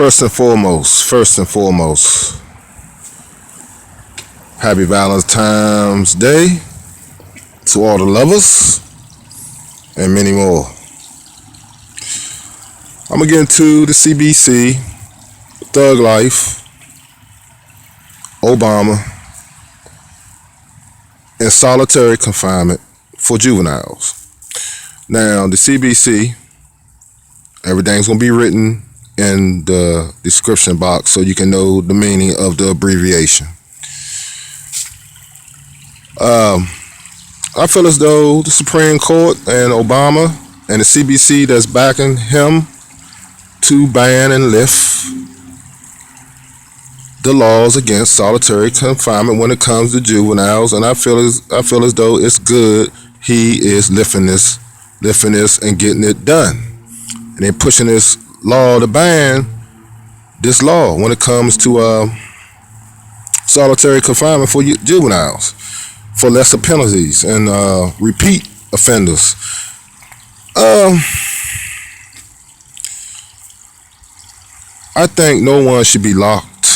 First and foremost, happy Valentine's Day to all the lovers and many more. I'm gonna get into the C.B.C, Thug Life, Obama, and solitary confinement for juveniles. Now, the C.B.C, everything's gonna be written in the description box so you can know the meaning of the abbreviation. I feel as though the Supreme Court and Obama and the C.B.C that's backing him to ban and lift the laws against solitary confinement when it comes to juveniles, and I feel as though it's good he is lifting this and getting it done, and they're pushing this law to ban this law when it comes to solitary confinement for juveniles for lesser penalties and repeat offenders. I think no one should be locked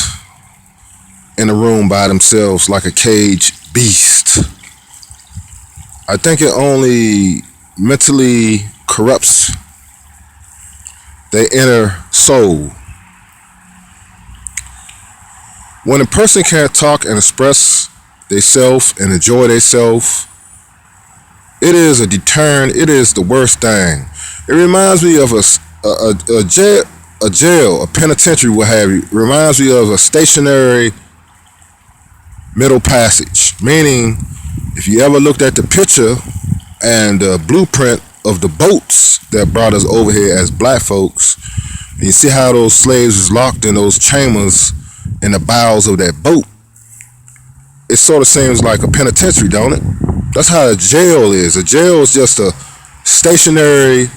in a room by themselves like a caged beast. I think it only mentally corrupts their inner soul. When a person can't talk and express themselves and enjoy themselves, it is a deterrent. It is the worst thing. It reminds me of a jail, a penitentiary, what have you. It reminds me of a stationary middle passage, meaning if you ever looked at the picture and the blueprint of the boats that brought us over here as black folks, and you see how those slaves was locked in those chambers in the bowels of that boat, it sort of seems like a penitentiary, don't it? That's how a jail is. A jail is just a stationary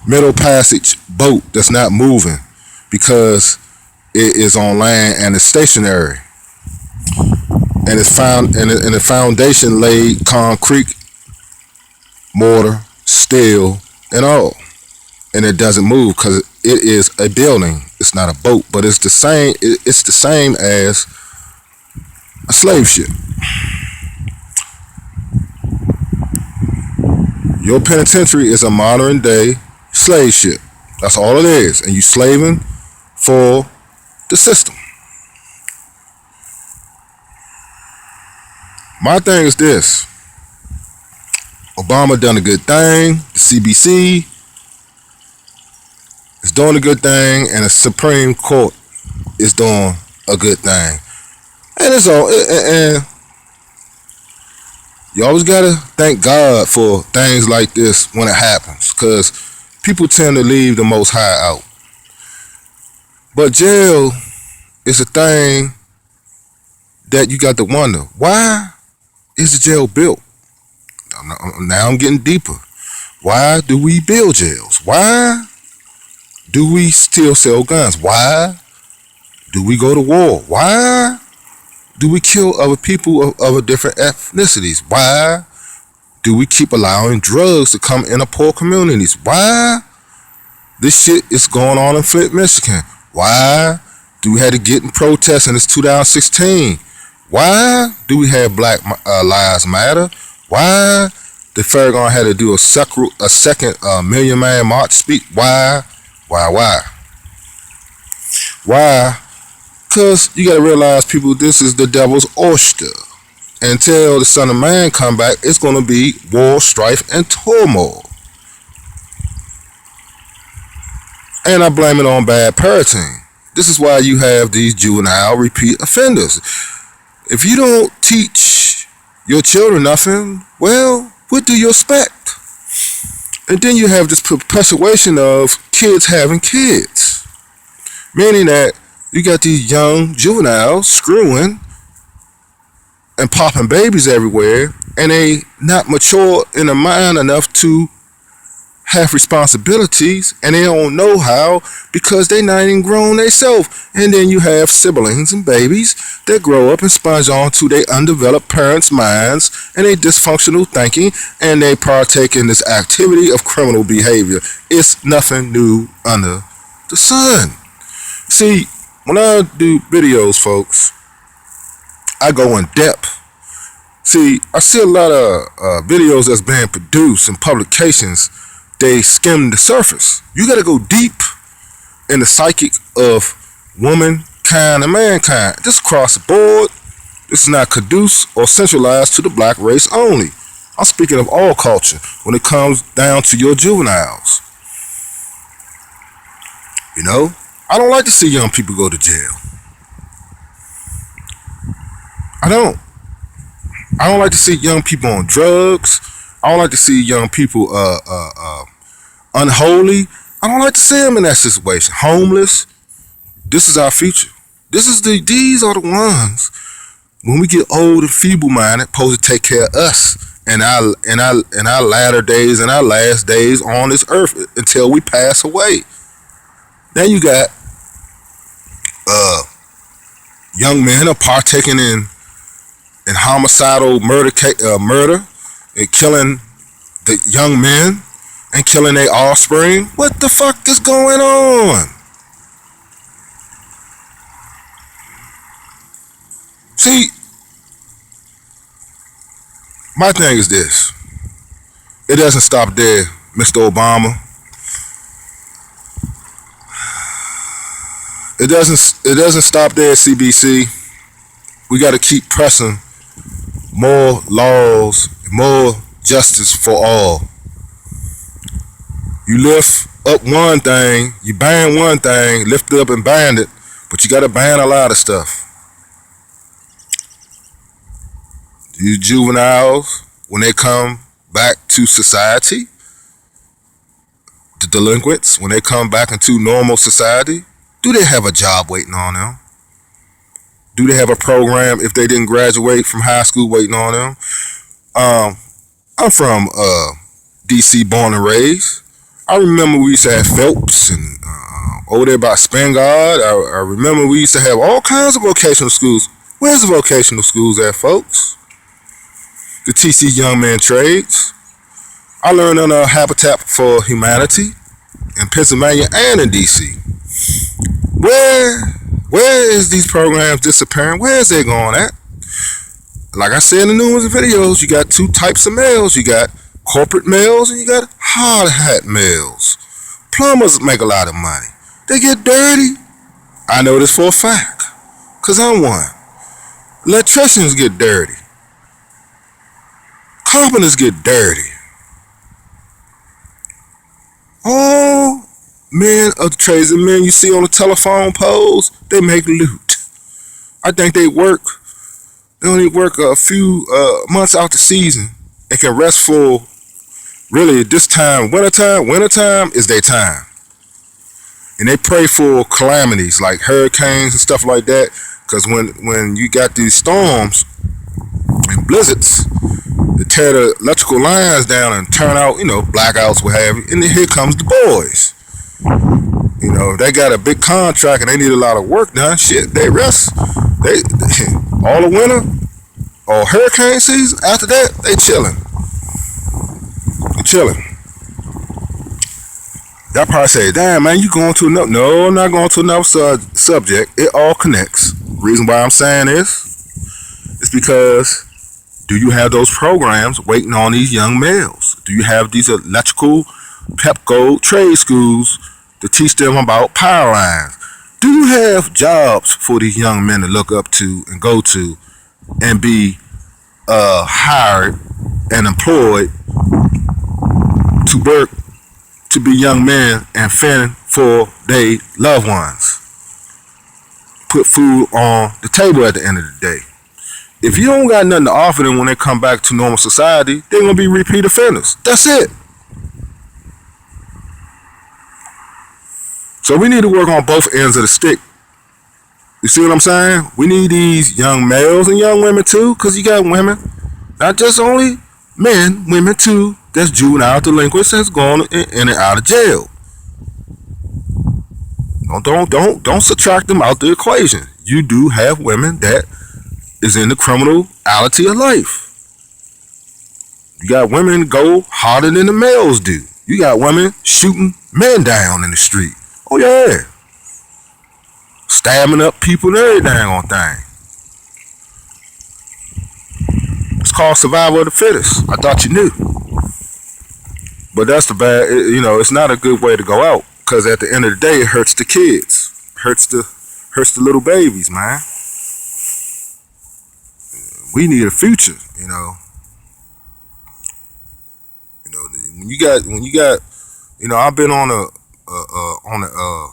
middle passage boat that's not moving because it is on land and it's stationary. And it's found in the foundation laid concrete, mortar, steel, and all. And it doesn't move because it is a building. It's not a boat, but it's the same. It's the same as a slave ship. Your penitentiary is a modern day slave ship. That's all it is. And you slaving for the system. My thing is this. Obama done a good thing. The C.B.C is doing a good thing, and the Supreme Court is doing a good thing. And it's all. And you always gotta thank God for things like this when it happens, because people tend to leave the Most High out. But jail is a thing that you got to wonder, why is the jail built? Now I'm getting deeper. Why do we build jails? Why do we still sell guns? Why do we go to war? Why do we kill other people of different ethnicities? Why do we keep allowing drugs to come in poor communities? Why this shit is going on in Flint, Michigan? Why do we have to get in protests and it's 2016? Why do we have Black Lives Matter? Why the Farragon had to do a second Million Man March speech? Why? Why? Because you got to realize, people, this is the devil's oyster. Until the Son of Man come back, it's going to be war, strife, and turmoil. And I blame it on bad parenting. This is why you have these juvenile repeat offenders. If you don't teach your children nothing, well, what do you expect? And then you have this perpetuation of kids having kids. Meaning that you got these young juveniles screwing and popping babies everywhere, and they not mature in the mind enough to have responsibilities, and they don't know how because they not even grown themselves. And then you have siblings and babies that grow up and sponge onto their undeveloped parents' minds and their dysfunctional thinking, and they partake in this activity of criminal behavior. It's nothing new under the sun. See, when I do videos, folks, I go in depth. See, I see a lot of videos that's being produced in publications. They skim the surface. You gotta go deep in the psychic of womankind and mankind. This across the board. This is not conducive or centralized to the black race only. I'm speaking of all culture when it comes down to your juveniles. You know, I don't like to see young people go to jail. I don't. I don't like to see young people on drugs. I don't like to see young people unholy. I don't like to see them in that situation. Homeless. This is our future. These are the ones when we get old and feeble-minded, supposed to take care of us in our latter days and our last days on this earth until we pass away. Then you got young men are partaking in homicidal murder and killing the young men and killing their offspring. What the fuck is going on? See, my thing is this. It doesn't stop there, Mr. Obama. It doesn't stop there, C.B.C. We got to keep pressing more laws, more justice for all. You lift up one thing, you ban one thing, lift it up and ban it, but you got to ban a lot of stuff. These juveniles, when they come back to society, the delinquents, when they come back into normal society, do they have a job waiting on them? Do they have a program if they didn't graduate from high school waiting on them? I'm from D.C. born and raised. I remember we used to have Phelps and over there by Spangard. I remember we used to have all kinds of vocational schools. Where's the vocational schools at, folks? To teach these young men trades. I learned under Habitat for Humanity in Pennsylvania and in D.C. Where is these programs disappearing? Where is they going at? Like I said in the numerous videos, you got two types of males. You got corporate males and you got hard hat males. Plumbers make a lot of money. They get dirty. I know this for a fact, because I'm one. Electricians get dirty. Carpenters get dirty. All men of the trades and men you see on the telephone poles, they make loot. I think they only work a few months out the season and can rest for really this time. Wintertime is their time. And they pray for calamities like hurricanes and stuff like that, because when you got these storms and blizzards, they tear the electrical lines down and turn out, blackouts, what have you. And then here comes the boys. They got a big contract and they need a lot of work done. Shit, they rest. They all the winter or hurricane season. After that, they chilling. Y'all probably say, "Damn, man, you going to another?" No, I'm not going to another subject. It all connects. Reason why I'm saying this is because, do you have those programs waiting on these young males? Do you have these electrical Pepco trade schools to teach them about power lines? Do you have jobs for these young men to look up to and go to and be hired and employed to work, to be young men and fend for their loved ones? Put food on the table at the end of the day. If you don't got nothing to offer them when they come back to normal society, they're going to be repeat offenders. That's it. So we need to work on both ends of the stick. You see what I'm saying? We need these young males and young women too, because you got women, not just only men, women too, that's juvenile delinquents that's gone in and out of jail. Don't subtract them out the equation. You do have women that is in the criminality of life. You got women go harder than the males do. You got women shooting men down in the street. Oh yeah. stabbing up people and every dang on thing. It's called survival of the fittest. I thought you knew. But that's the bad, you know, it's not a good way to go out. Because at the end of the day, it hurts the kids. Hurts the little babies, man. We need a future, you know. You know, when you got, you know, I've been on a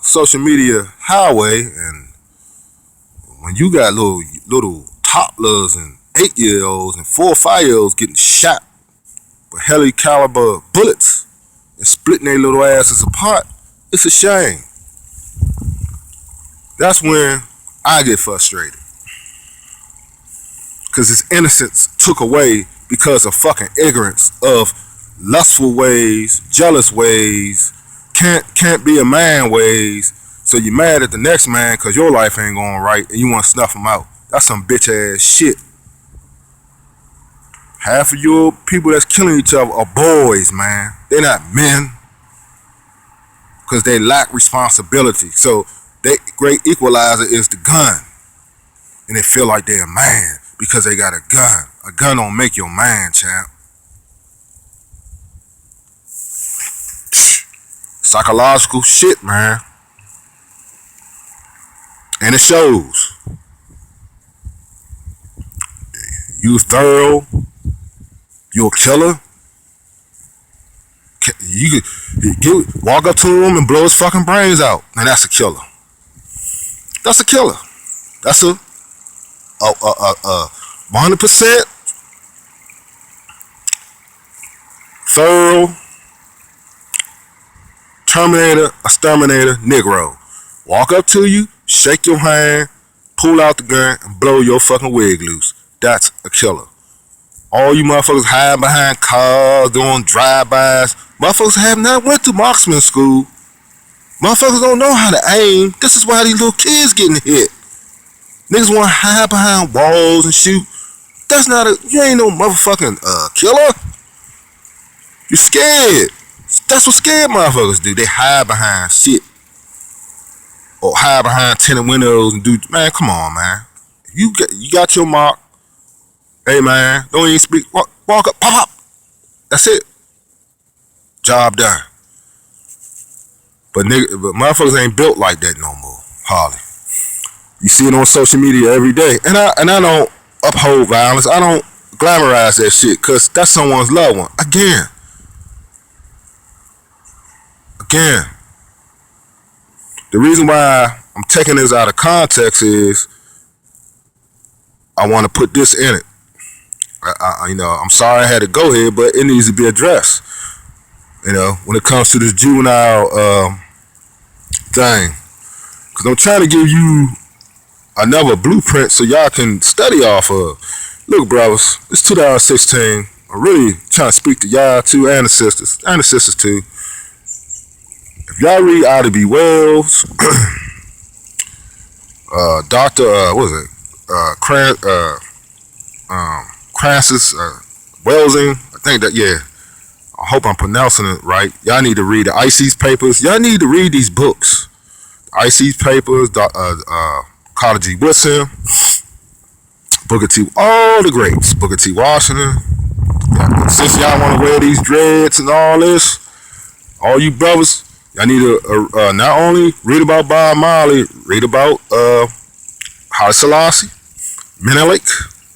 social media highway, and when you got little toddlers and 8-year-olds and 4 or 5-year-olds getting shot with heli caliber bullets and splitting their little asses apart, it's a shame. That's when I get frustrated. Because his innocence took away because of fucking ignorance of lustful ways, jealous ways, can't be a man ways. So you're mad at the next man because your life ain't going right and you want to snuff him out. That's some bitch ass shit. Half of your people that's killing each other are boys, man. They're not men. Because they lack responsibility. So their great equalizer is the gun. And they feel like they're a man because they got a gun. A gun don't make you a man, champ. Psychological shit, man. And it shows. You thorough. You a killer. You walk up to him and blow his fucking brains out. Now that's a killer. That's a killer. That's a 100% thorough Terminator, exterminator, Negro. Walk up to you, shake your hand, pull out the gun, and blow your fucking wig loose. That's a killer. All you motherfuckers hide behind cars, doing drive-bys. Motherfuckers have not went to marksman school. Motherfuckers don't know how to aim. This is why these little kids getting hit. Niggas want to hide behind walls and shoot. That's not a, you ain't no motherfucking killer. You scared. That's what scared motherfuckers do. They hide behind shit. Or hide behind tinted windows and do, man, come on, man. You got your mark. Hey, man, don't even speak. Walk up, pop up. That's it. Job done. But motherfuckers ain't built like that no more. Hardly. You see it on social media every day. And I don't uphold violence. I don't glamorize that shit because that's someone's loved one. Again. The reason why I'm taking this out of context is I want to put this in it. You know, I'm sorry I had to go here, but it needs to be addressed. You know, when it comes to this juvenile thing. Because I'm trying to give you another blueprint so y'all can study off of. Look, brothers, it's 2016. I'm really trying to speak to y'all too, and the sisters too. If y'all read Ida B. Wells, Dr. What is it? Francis Welsing, I think that, yeah. I hope I'm pronouncing it right. Y'all need to read the IC's papers. Y'all need to read these books. IC's papers, Carter G. Woodson, Booker T. All the greats. Booker T. Washington. Since y'all want to wear these dreads and all this, all you brothers, y'all need to not only read about Bob Marley, read about Haile Selassie, Menelik,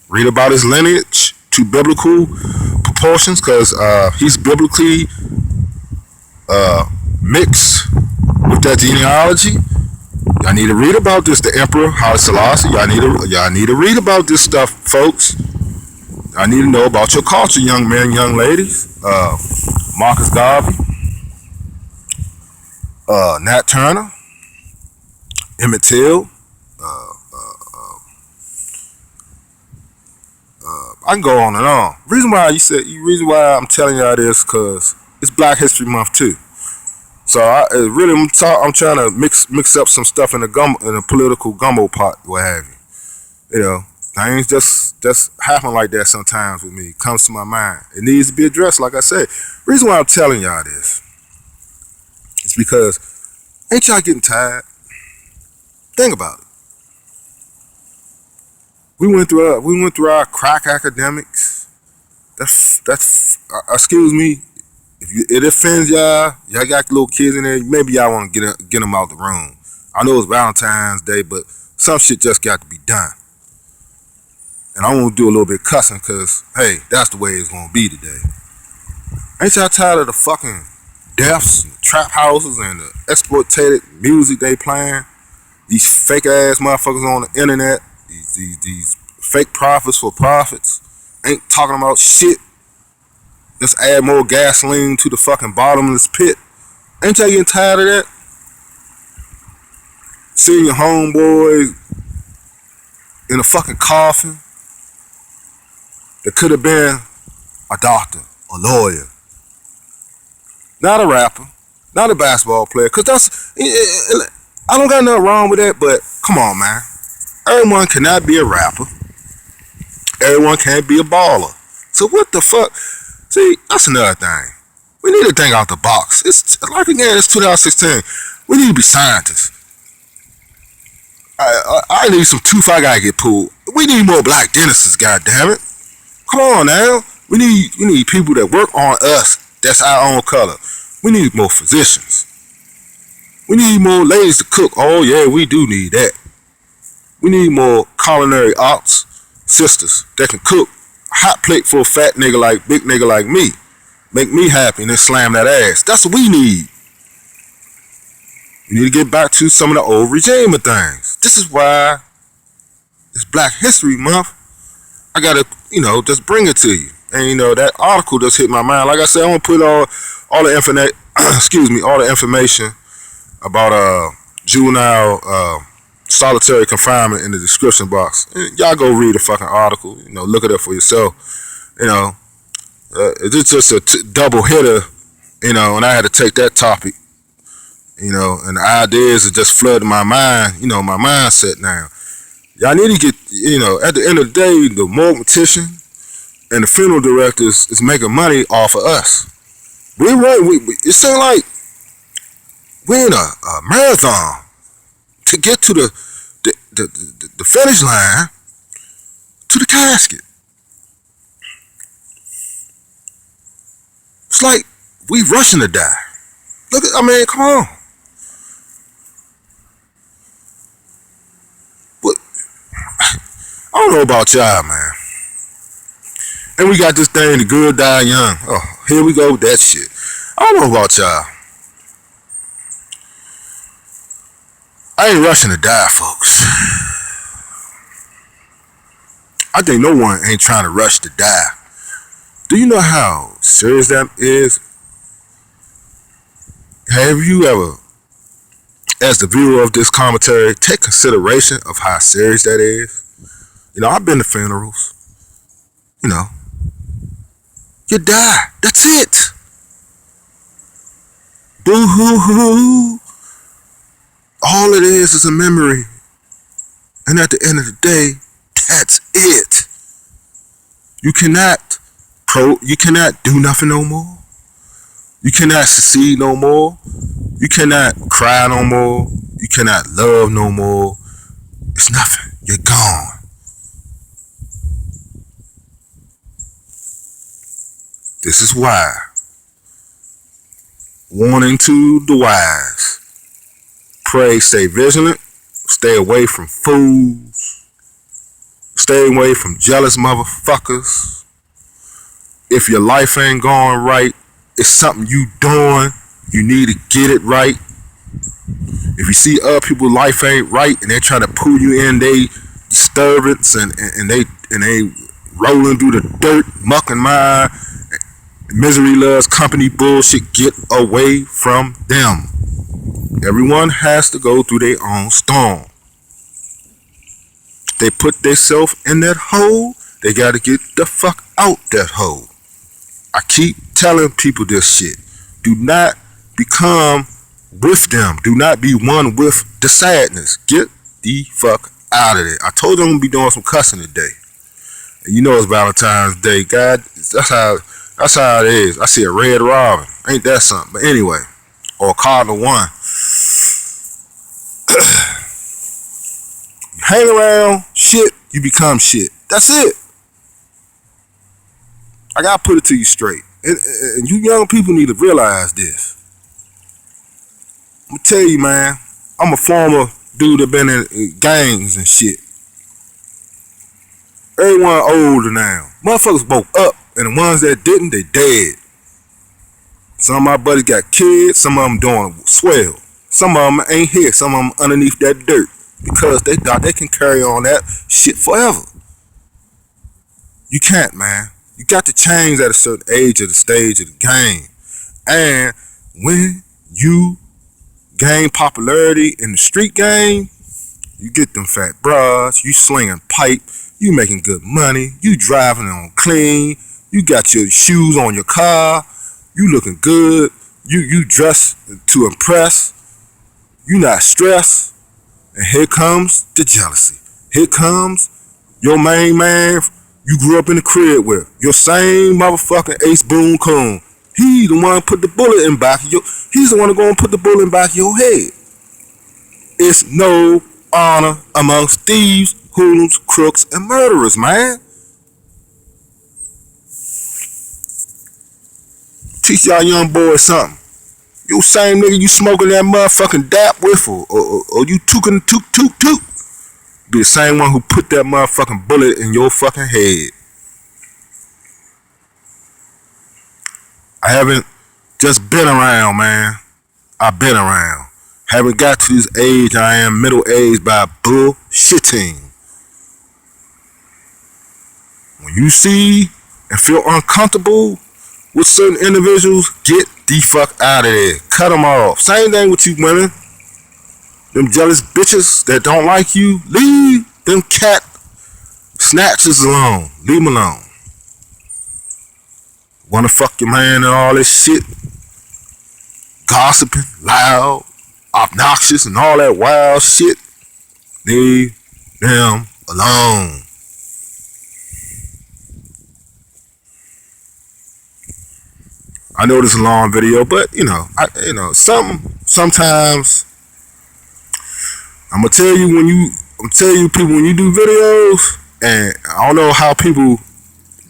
read about his lineage to biblical proportions, because he's biblically mixed with that genealogy. Y'all need to read about this, the Emperor Haile Selassie. Y'all need to read about this stuff, folks. I need to know about your culture, young men, young ladies. Marcus Garvey, Nat Turner, Emmett Till. I can go on and on. Reason why I'm telling y'all this, because it's Black History Month too. So I'm trying to mix up some stuff in a political gumbo pot, what have you. You know, things just happen like that sometimes with me. It comes to my mind. It needs to be addressed, like I said. Reason why I'm telling y'all this is because ain't y'all getting tired? Think about it. We went through our crack academics. That's excuse me. If it offends y'all got little kids in there, maybe y'all want to get them out the room. I know it's Valentine's Day, but some shit just got to be done. And I want to do a little bit of cussing because, hey, that's the way it's going to be today. Ain't y'all tired of the fucking deaths, and trap houses, and the exploitated music they playing? These fake ass motherfuckers on the internet, these fake prophets for profits, ain't talking about shit. Just add more gasoline to the fucking bottomless pit. Ain't y'all getting tired of that? Seeing your homeboys in a fucking coffin that could have been a doctor, a lawyer, not a rapper, not a basketball player. Cause I don't got nothing wrong with that, but come on, man. Everyone cannot be a rapper. Everyone can't be a baller. So what the fuck? See, that's another thing. We need to think out the box. It's like, again, it's 2016. We need to be scientists. I need some tooth I gotta get pulled. We need more black dentists, goddammit. Come on now. We need people that work on us. That's our own color. We need more physicians. We need more ladies to cook. Oh yeah, we do need that. We need more culinary arts sisters that can cook a hot plate for a fat nigga like big nigga like me. Make me happy and then slam that ass. That's what we need. We need to get back to some of the old regime of things. This is why it's Black History Month. I gotta, just bring it to you. And that article just hit my mind. Like I said, I'm gonna put all the information, all the information about juvenile solitary confinement in the description box. And y'all go read the fucking article. Look it up for yourself. It's just a double hitter. And I had to take that topic. And the ideas are just flooding my mind. My mindset now. Y'all need to get, at the end of the day, the mortician and the funeral directors is making money off of us. It seems like we're in a marathon to get to the finish line, to the casket. It's like we rushing to die. Come on. I don't know about y'all, man. And we got this thing, the good die young. Oh, here we go with that shit. I don't know about y'all. I ain't rushing to die, folks. I think no one ain't trying to rush to die. Do you know how serious that is? Have you ever, as the viewer of this commentary, take consideration of how serious that is? I've been to funerals. You die. That's it. Boo-hoo-hoo. All it is a memory. And at the end of the day, that's it. You cannot do nothing no more. You cannot succeed no more. You cannot cry no more. You cannot love no more. It's nothing. You're gone. This is why. Warning to the wise. Pray, stay vigilant. Stay away from fools. Stay away from jealous motherfuckers. If your life ain't going right, it's something you doing. You need to get it right. If you see other people's life ain't right and they're trying to pull you in, they disturbance and they rolling through the dirt, muck and mire. Misery loves company bullshit. Get away from them. Everyone has to go through their own storm. They put themselves in that hole. They got to get the fuck out that hole. I keep telling people this shit. Do not become with them. Do not be one with the sadness. Get the fuck out of there. I told them I'm going to be doing some cussing today. And it's Valentine's Day. God, that's how it is. I see a red robin. Ain't that something? But anyway. Or a cardinal one. hang around shit, you become shit. That's it. I gotta put it to you straight. And you young people need to realize this. I'm gonna tell you, man, I'm a former dude that been in gangs and shit. Everyone older now. Motherfuckers woke up, and the ones that didn't, they dead. Some of my buddies got kids, some of them doing swell. Some of them ain't here, some of them underneath that dirt. Because they thought they can carry on that shit forever. You can't, man. You got to change at a certain age of the stage of the game. And when you gain popularity in the street game, you get them fat bras, you slinging pipe, you making good money, you driving on clean, you got your shoes on your car, you looking good, you dress to impress, you not stressed, and here comes the jealousy. Here comes your main man you grew up in the crib with, your same motherfucking Ace Boone Coon. He the one put the bullet in back of your, he's the one that gonna put the bullet in back of your head. It's no honor amongst thieves, hoodlums, crooks, and murderers, man. Teach y'all young boys something. You same nigga you smoking that motherfucking dap with, or you tooking toot be the same one who put that motherfucking bullet in your fucking head. I haven't just been around, man. I've been around. Haven't got to this age I am middle-aged by bullshitting. When you see and feel uncomfortable with certain individuals, get the fuck out of there. Cut them off. Same thing with you women. Them jealous bitches that don't like you, leave them cat snatchers alone. Leave them alone. Wanna fuck your man and all this shit? Gossiping, loud, obnoxious, and all that wild shit? Leave them alone. I know this is a long video, but sometimes I'm gonna tell you people when you do videos, and I don't know how people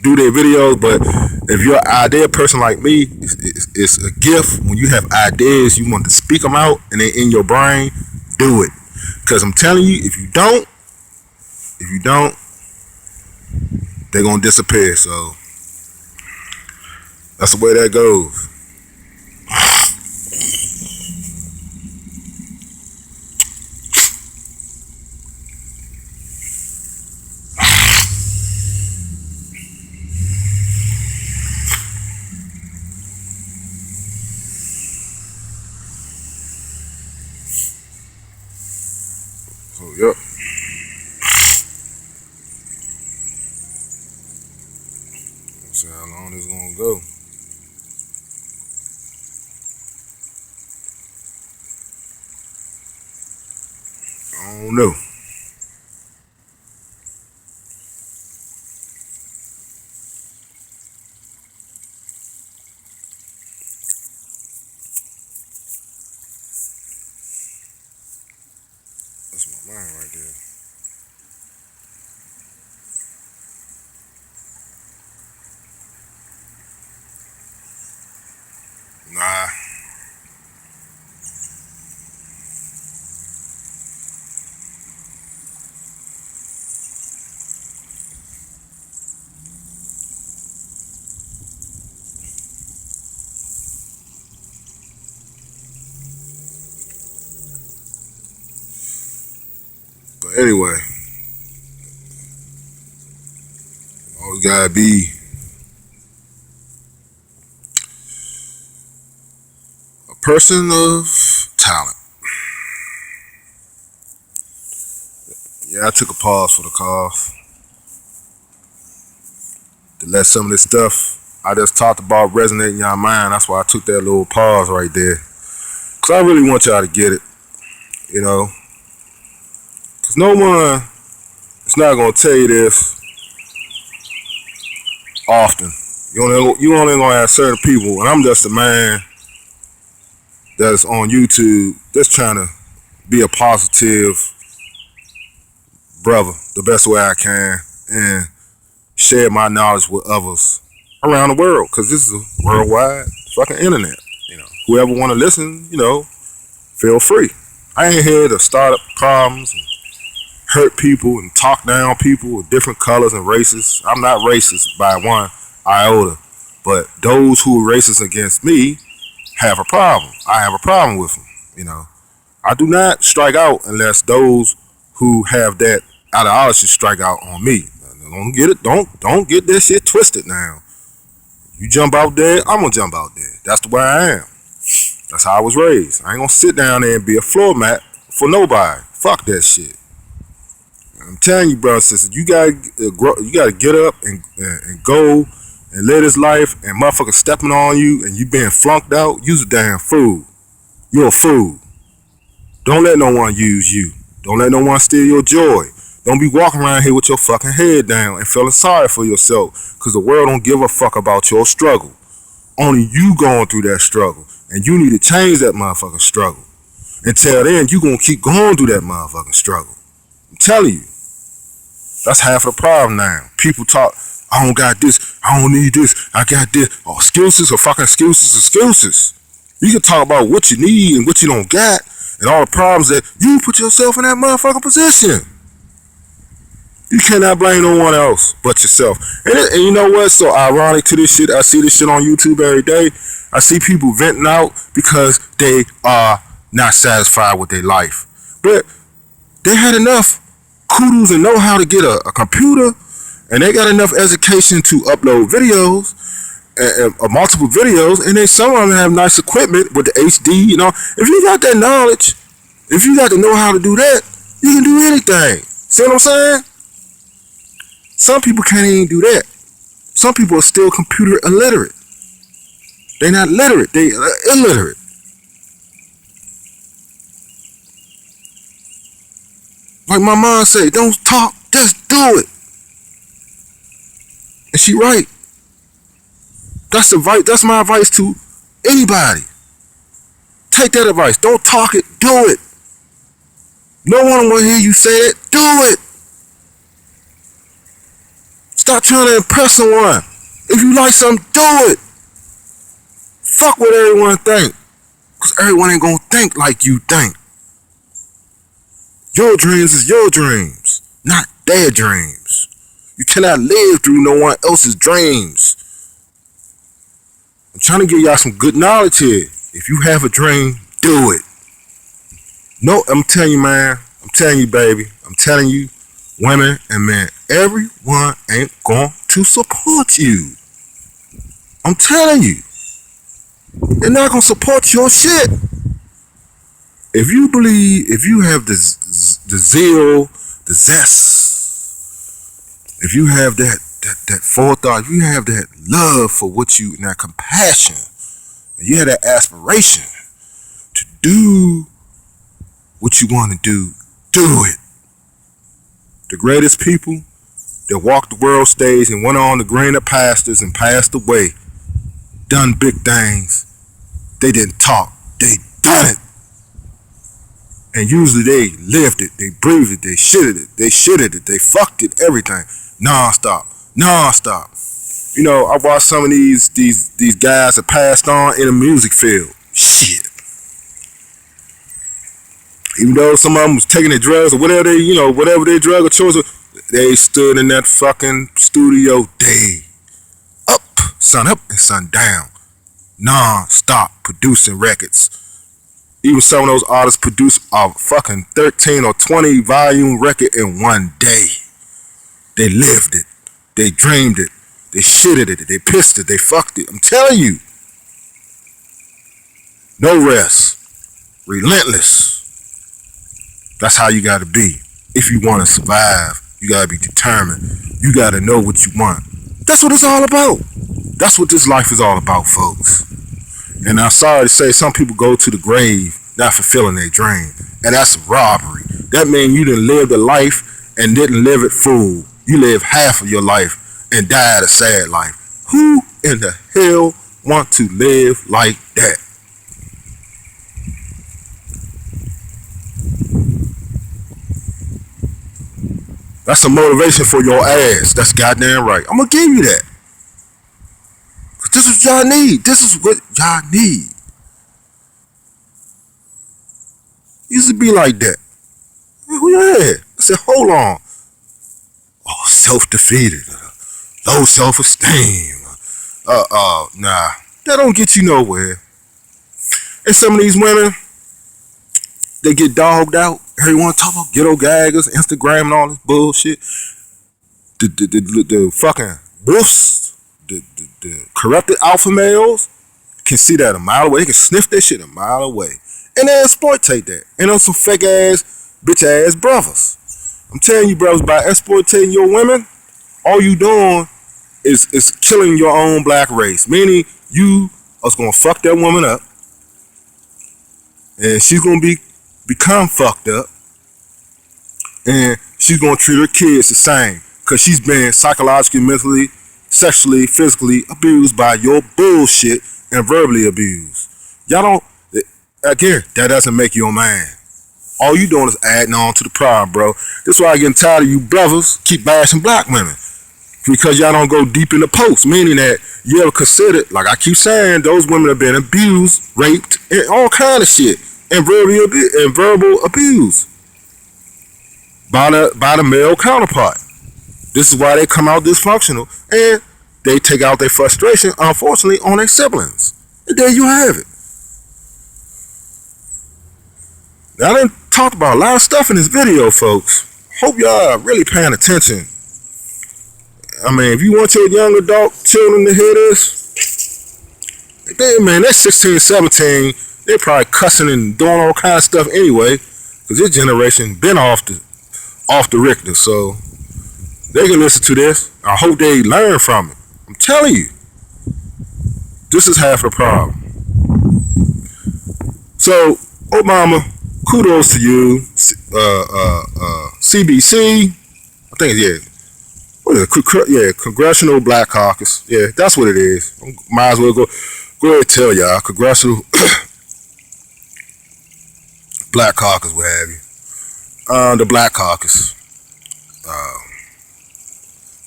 do their videos, but if you're an idea person like me, it's a gift. When you have ideas, you want to speak them out, and they're in your brain, do it. Because I'm telling you, if you don't, they're gonna disappear. So that's the way that goes. So, yep. Let's see how long this is gonna go. I don't know. That's my mind right there. Nah. But anyway, always gotta be a person of talent. Yeah, I took a pause for the cause to let some of this stuff I just talked about resonate in y'all mind. That's why I took that little pause right there. Cause I really want y'all to get it, Cause no one is not gonna tell you this often. You only gonna have certain people, and I'm just a man that's on YouTube that's trying to be a positive brother the best way I can and share my knowledge with others around the world, because this is a worldwide fucking internet. Whoever want to listen, feel free. I ain't here to start up problems and hurt people and talk down people with different colors and races. I'm not racist by one iota, but those who are racist against me have a problem. I have a problem with them. I do not strike out unless those who have that ideology strike out on me. Don't get it. Don't get this shit twisted now. You jump out there, I'm gonna jump out there. That's the way I am. That's how I was raised. I ain't gonna sit down there and be a floor mat for nobody. Fuck that shit. I'm telling you, brothers and sisters, you gotta get up and go and live this life. And motherfuckers stepping on you and you being flunked out. You's a damn fool. You're a fool. Don't let no one use you. Don't let no one steal your joy. Don't be walking around here with your fucking head down and feeling sorry for yourself, because the world don't give a fuck about your struggle. Only you going through that struggle, and you need to change that motherfucking struggle. Until then, you gonna keep going through that motherfucking struggle. I'm telling you. That's half of the problem now. People talk, I don't got this, I don't need this, I got this. Oh, excuses or fucking excuses. You can talk about what you need and what you don't got, and all the problems that you put yourself in that motherfucking position. You cannot blame no one else but yourself. And you know what's so ironic to this shit? I see this shit on YouTube every day. I see people venting out because they are not satisfied with their life. But they had enough kudos and know how to get a computer, and they got enough education to upload videos and multiple videos, and then some of them have nice equipment with the HD. If you got that knowledge, if you got to know how to do that, you can do anything. See what I'm saying? Some people can't even do that. Some people are still computer illiterate. They're not literate, they are illiterate. Like my mom said, don't talk, just do it. And she right. That's advice. That's my advice to anybody. Take that advice. Don't talk it, do it. No one will hear you say it, do it. Stop trying to impress someone. If you like something, do it. Fuck what everyone think. Because everyone ain't gonna think like you think. Your dreams is your dreams, not their dreams. You cannot live through no one else's dreams. I'm trying to give y'all some good knowledge here. If you have a dream, do it. No, I'm telling you, man. I'm telling you, baby. I'm telling you, women and men, everyone ain't going to support you. I'm telling you. They're not going to support your shit. If you believe, if you have the zeal, the zest, if you have that forethought, if you have that love for what you, and that compassion, and you have that aspiration to do what you want to do it. The greatest people that walked the world stage and went on to greener pastures and passed away, done big things. They didn't talk, they done it. And usually they lived it, they breathed it, they shitted it, they fucked it, everything. Non-stop. I watched some of these guys that passed on in the music field. Shit. Even though some of them was taking their drugs or whatever whatever their drug of choice was, they stood in that fucking studio day. Up and sun down. Non-stop producing records. Even some of those artists produced a fucking 13 or 20 volume record in one day. They lived it. They dreamed it. They shitted it. They pissed it. They fucked it. I'm telling you. No rest. Relentless. That's how you gotta be. If you wanna survive, you gotta be determined. You gotta know what you want. That's what it's all about. That's what this life is all about, folks. And I'm sorry to say, some people go to the grave not fulfilling their dream. And that's robbery. That means you didn't live the life and didn't live it full. You lived half of your life and died a sad life. Who in the hell want to live like that? That's some motivation for your ass. That's goddamn right. I'm gonna give you that. This is what y'all need. This is what y'all need. It used to be like that. Yeah. I said, hold on. Oh, self-defeated. Low self-esteem. Nah. That don't get you nowhere. And some of these women, they get dogged out. Everyone talk about ghetto gaggers, Instagram and all this bullshit. The fucking wolves, the corrupted alpha males can see that a mile away. They can sniff that shit a mile away. And they exploitate that. And those some fake ass, bitch ass brothers. I'm telling you, brothers, by exploiting your women, all you doing is killing your own black race. Meaning you are gonna fuck that woman up. And she's gonna become fucked up, and she's gonna treat her kids the same because she's been psychologically, mentally, sexually, physically abused by your bullshit and verbally abused. Y'all don't. Again, that doesn't make you a man. All you doing is adding on to the problem, bro. This is why I'm getting tired of you brothers keep bashing black women, because y'all don't go deep in the post. Meaning that you ever considered, like I keep saying, those women have been abused, raped, and all kind of shit. And verbal abuse by the male counterpart. This is why they come out dysfunctional, and they take out their frustration, unfortunately, on their siblings. And there you have it. Now, I done talked about a lot of stuff in this video, folks. Hope y'all are really paying attention. I mean, if you want your young adult children to hear this, man, they're 16, 17. They're probably cussing and doing all kinds of stuff anyway, because this generation been off the Richter, so they can listen to this. I hope they learn from it. I'm telling you, this is half the problem. So, Obama, kudos to you. C.B.C. I think, yeah. What is it? Yeah, Congressional Black Caucus. Yeah, that's what it is. Might as well go ahead and tell y'all. Congressional Black Caucus, what have you. The Black Caucus.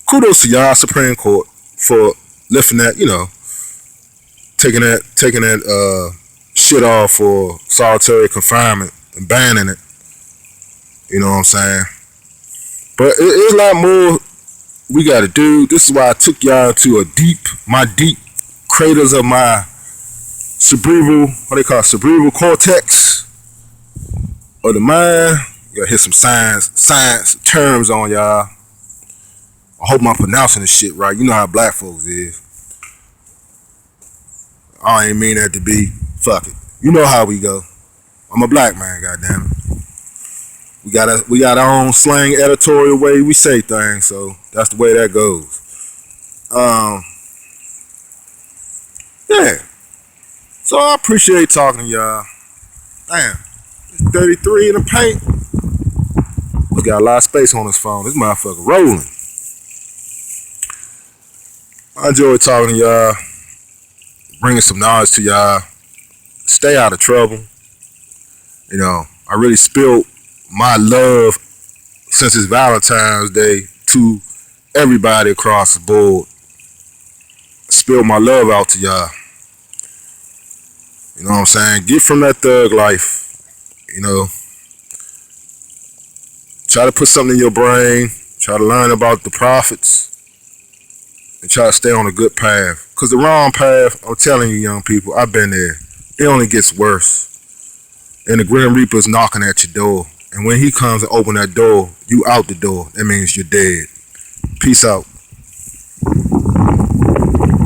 Kudos to y'all, Supreme Court, for lifting that, taking that shit off for solitary confinement and banning it. You know what I'm saying? But it's a lot more we gotta do. This is why I took y'all to my deep craters of my cerebral, cerebral cortex of the mind. You gotta hit some science terms on y'all. I hope I'm pronouncing this shit right. You know how black folks is. I ain't mean that to be. Fuck it. You know how we go. I'm a black man, goddamn it. We got our own slang editorial way we say things, so that's the way that goes. Yeah. So I appreciate talking to y'all. Damn. It's 33 in the paint. We got a lot of space on this phone. This motherfucker rolling. I enjoy talking to y'all, bringing some knowledge to y'all. Stay out of trouble. I really spilled my love since it's Valentine's Day to everybody across the board. Spilled my love out to y'all. You know what I'm saying? Get from that thug life. Try to put something in your brain. Try to learn about the prophets. And try to stay on a good path. Because the wrong path, I'm telling you, young people, I've been there. It only gets worse. And the Grim Reaper's knocking at your door. And when he comes and open that door, you out the door. That means you're dead. Peace out.